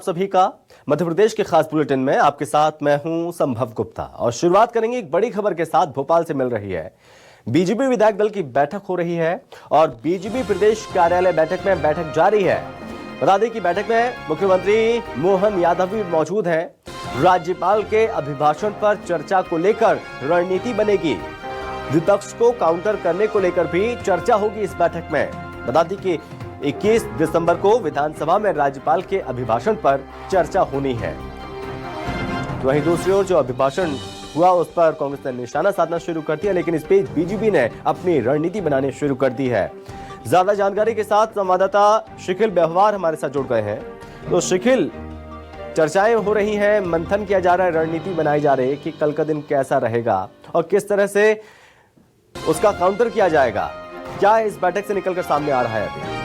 सभी का मध्य प्रदेश के खास बुलेटिन में आपके साथ मैं हूं संभव गुप्ता और शुरुआत करेंगे एक बड़ी खबर के साथ। भोपाल से मिल रही है। बीजेपी विधायक दल की बैठक हो रही है और बीजेपी प्रदेश कार्यालय बैठक जारी है। बता दें कि बैठक में मुख्यमंत्री मोहन यादव भी मौजूद हैं। राज्यपाल के अभिभाषण पर चर्चा को लेकर रणनीति बनेगी। विपक्ष को काउंटर करने को लेकर भी चर्चा होगी इस बैठक में। बता दें कि 21 दिसंबर को विधानसभा में राज्यपाल के अभिभाषण पर चर्चा होनी है। तो वहीं दूसरी ओर जो अभिभाषण हुआ उस पर कांग्रेस ने निशाना साधना शुरू कर दिया, लेकिन इस बीच बीजेपी ने अपनी रणनीति बनानी शुरू कर दी है। ज्यादा जानकारी के साथ संवाददाता शिखिल व्यवहार हमारे साथ जुड़ गए हैं। तो शिखिल, चर्चाएं हो रही हैं, मंथन किया जा रहा है, रणनीति बनाई जा रही है कि कल का दिन कैसा रहेगा और किस तरह से उसका काउंटर किया जाएगा। क्या इस बैठक से निकलकर सामने आ रहा है अभी?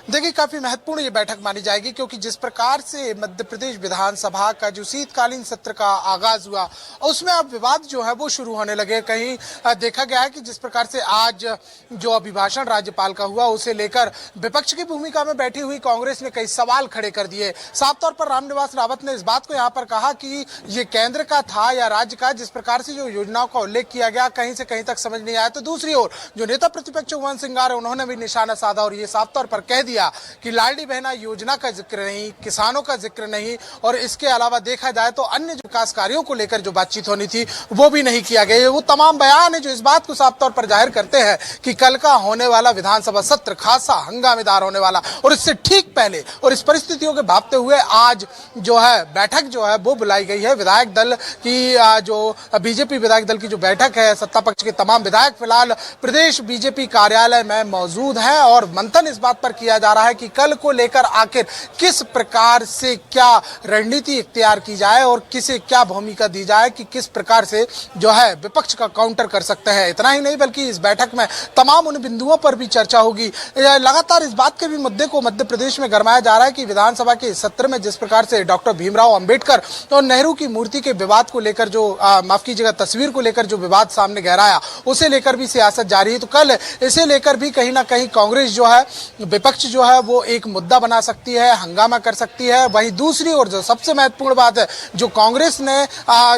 देखिए, काफी महत्वपूर्ण ये बैठक मानी जाएगी, क्योंकि जिस प्रकार से मध्य प्रदेश विधानसभा का जो शीतकालीन सत्र का आगाज हुआ उसमें अब विवाद जो है वो शुरू होने लगे। कहीं देखा गया है कि जिस प्रकार से आज जो अभिभाषण राज्यपाल का हुआ उसे लेकर विपक्ष की भूमिका में बैठी हुई कांग्रेस ने कई सवाल खड़े कर दिए। साफ तौर पर रामनिवास रावत ने इस बात को यहाँ पर कहा कि ये केंद्र का था या राज्य का। जिस प्रकार से जो योजनाओं का उल्लेख किया गया कहीं से कहीं तक समझ नहीं आया। तो दूसरी ओर जो नेता प्रतिपक्ष वन सिंगार है उन्होंने भी निशाना साधा और ये साफ तौर पर कह दिया कि लाडली बहना योजना का जिक्र नहीं, किसानों का जिक्र नहीं, और इसके अलावा देखा जाए तो अन्य जो विकास कार्यों को लेकर जो बातचीत होनी थी वो भी नहीं किया गया। वो तमाम बयान है जो इस बात को साफ तौर पर जाहिर करते हैं कि कल का होने वाला विधानसभा सत्र खासा हंगामेदार होने वाला। और इससे ठीक पहले और इस परिस्थितियों के भांपते हुए आज जो है बैठक जो है वो बुलाई गई है। विधायक दल की जो बीजेपी विधायक दल की जो बैठक है, सत्ता पक्ष के तमाम विधायक फिलहाल प्रदेश बीजेपी कार्यालय में मौजूद हैं और मंथन इस बात पर किया जा रहा है कि कल को लेकर आखिर किस प्रकार से क्या रणनीति इख्तियार की जाए और किसे क्या भूमिका दी जाए कि किस प्रकार से जो है विपक्ष का काउंटर कर सकते हैं। इतना ही नहीं बल्कि इस बैठक में तमाम उन बिंदुओं पर भी चर्चा होगी। लगातार इस बात के भी मुद्दे को मध्य प्रदेश में गरमाया जा रहा है कि विधानसभा के सत्र में जिस प्रकार से डॉक्टर भीमराव अंबेडकर और नेहरू की मूर्ति के विवाद को लेकर जो माफ कीजिएगा तस्वीर को लेकर जो विवाद सामने गहराया उसे लेकर भी सियासत जारी है। तो कल इसे लेकर भी कहीं ना कहीं कांग्रेस जो है, विपक्ष जो है वो एक मुद्दा बना सकती है, हंगामा कर सकती है। वहीं दूसरी ओर जो सबसे महत्वपूर्ण बात है जो कांग्रेस ने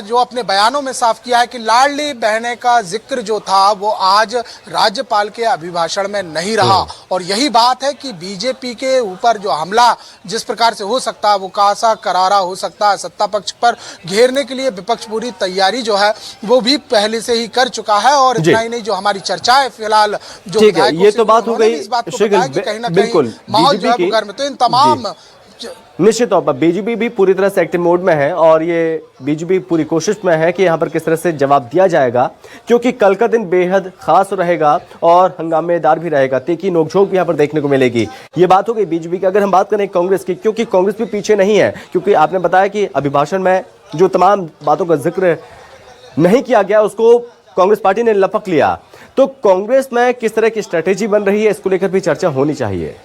जो अपने बयानों में साफ किया है कि लाडली बहने का जिक्र जो था वो आज राज्यपाल के अभिभाषण में नहीं रहा। और यही बात है कि बीजेपी के ऊपर जो हमला जिस प्रकार से हो सकता है वो कासा करारा हो सकता है। सत्ता पक्ष पर घेरने के लिए विपक्ष पूरी तैयारी जो है वो भी पहले से ही कर चुका है। और इतना ही नहीं, जो हमारी चर्चाएं फिलहाल जो ये तो बात हो गई इस बात को बताया कि कहीं ना कहीं माहौल जो है घर में, तो इन तमाम निश्चित तौर पर बीजेपी भी पूरी तरह से एक्टिव मोड में है और ये बीजेपी पूरी कोशिश में है कि यहाँ पर किस तरह से जवाब दिया जाएगा, क्योंकि कल का दिन बेहद खास रहेगा और हंगामेदार भी रहेगा। तीखी नोकझोंक भी यहाँ पर देखने को मिलेगी। ये बात हो गई बीजेपी की। अगर हम बात करें कांग्रेस की, क्योंकि कांग्रेस भी पीछे नहीं है, क्योंकि आपने बताया कि अभिभाषण में जो तमाम बातों का जिक्र नहीं किया गया उसको कांग्रेस पार्टी ने लपक लिया। तो कांग्रेस में किस तरह की स्ट्रेटेजी बन रही है, इसको लेकर भी चर्चा होनी चाहिए।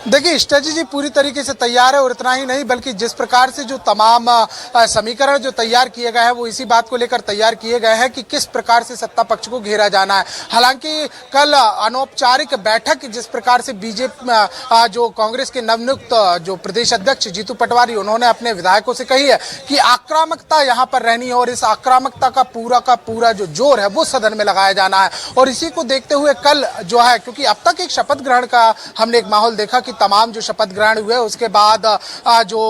देखिए, स्ट्रेटेजी पूरी तरीके से तैयार है और इतना ही नहीं बल्कि जिस प्रकार से जो तमाम समीकरण जो तैयार किए गए हैं वो इसी बात को लेकर तैयार किए गए हैं कि किस प्रकार से सत्ता पक्ष को घेरा जाना है। हालांकि कल अनौपचारिक बैठक जिस प्रकार से बीजेपी जो कांग्रेस के नवनियुक्त जो प्रदेश अध्यक्ष जीतू पटवारी उन्होंने अपने विधायकों से कही है कि आक्रामकता यहाँ पर रहनी है और इस आक्रामकता का पूरा जो जोर है वो सदन में लगाया जाना है। और इसी को देखते हुए कल जो है, क्योंकि अब तक एक शपथ ग्रहण का हमने एक माहौल देखा कि तमाम जो शपथ ग्रहण हुए उसके बाद जो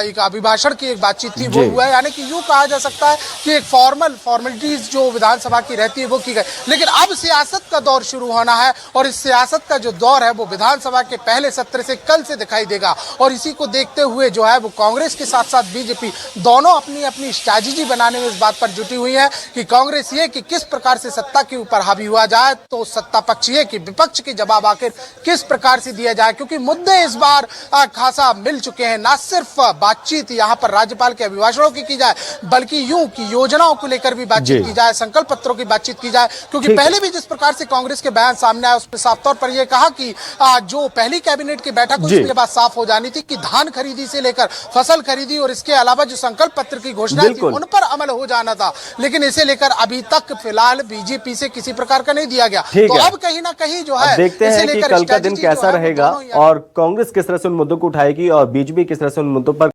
एक अभिभाषण की एक बातचीत थी वो हुआ है, यानी कि यूं कहा जा सकता है कि एक फॉर्मेलिटीज जो विधानसभा की रहती है वो की गई। लेकिन अब सियासत का दौर शुरू होना है और इस सियासत का जो दौर है वो विधानसभा के पहले सत्र से कल से दिखाई देगा। और इसी को देखते हुए जो है वो कांग्रेस के साथ साथ बीजेपी दोनों अपनी अपनी स्ट्रैटेजी बनाने में इस बात पर जुटी हुई है कि कांग्रेस ये कि किस प्रकार से सत्ता के ऊपर हावी हुआ जाए, तो सत्ता पक्ष ये कि विपक्ष के जवाब आखिर किस प्रकार से दिया जाए। क्योंकि मुद्दे इस बार खासा मिल चुके हैं। ना सिर्फ बातचीत यहाँ पर राज्यपाल के अभिभाषणों की जाए, बल्कि यूं कि योजनाओं को लेकर भी बातचीत की जाए, संकल्प पत्रों की बातचीत की जाए। क्योंकि पहले भी जिस प्रकार से कांग्रेस के बयान सामने आया उसमें साफ तौर पर यह कहा कि जो पहली कैबिनेट की बैठक हुई उसके बाद साफ हो जानी थी कि धान खरीदी से लेकर फसल खरीदी और इसके अलावा जो संकल्प पत्र की घोषणा थी उन पर अमल हो जाना था। लेकिन इसे लेकर अभी तक फिलहाल बीजेपी से किसी प्रकार का नहीं दिया गया। तो अब कहीं ना कहीं जो है देखते हैं कि कल का दिन कैसा रहेगा और कांग्रेस किस तरह से उन मुद्दों को उठाएगी और बीजेपी किस तरह से उन मुद्दों पर